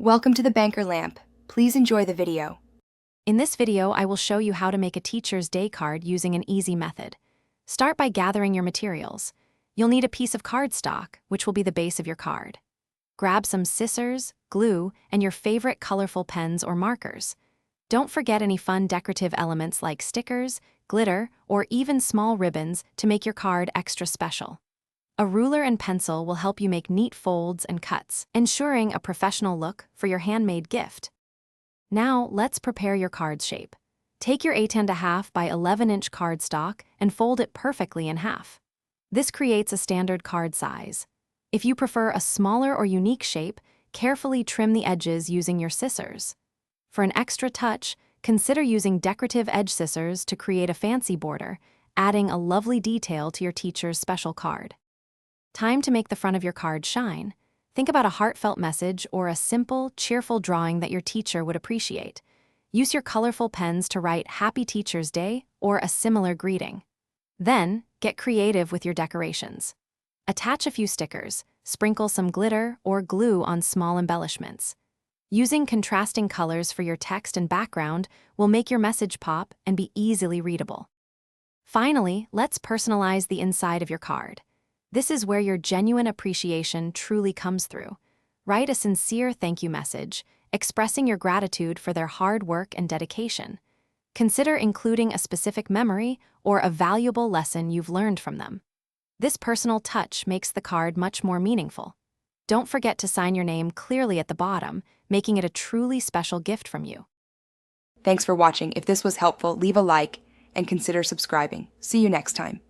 Welcome to the Banker Lamp. Please enjoy the video. In this video, I will show you how to make a teacher's day card using an easy method. Start by gathering your materials. You'll need a piece of cardstock, which will be the base of your card. Grab some scissors, glue, and your favorite colorful pens or markers. Don't forget any fun decorative elements like stickers, glitter, or even small ribbons to make your card extra special. A ruler and pencil will help you make neat folds and cuts, ensuring a professional look for your handmade gift. Now, let's prepare your card's shape. Take your 8.5 by 11-inch cardstock and fold it perfectly in half. This creates a standard card size. If you prefer a smaller or unique shape, carefully trim the edges using your scissors. For an extra touch, consider using decorative edge scissors to create a fancy border, adding a lovely detail to your teacher's special card. Time to make the front of your card shine. Think about a heartfelt message or a simple, cheerful drawing that your teacher would appreciate. Use your colorful pens to write Happy Teacher's Day or a similar greeting. Then, get creative with your decorations. Attach a few stickers, sprinkle some glitter or glue on small embellishments. Using contrasting colors for your text and background will make your message pop and be easily readable. Finally, let's personalize the inside of your card. This is where your genuine appreciation truly comes through. Write a sincere thank you message, expressing your gratitude for their hard work and dedication. Consider including a specific memory or a valuable lesson you've learned from them. This personal touch makes the card much more meaningful. Don't forget to sign your name clearly at the bottom, making it a truly special gift from you. Thanks for watching. If this was helpful, leave a like and consider subscribing. See you next time.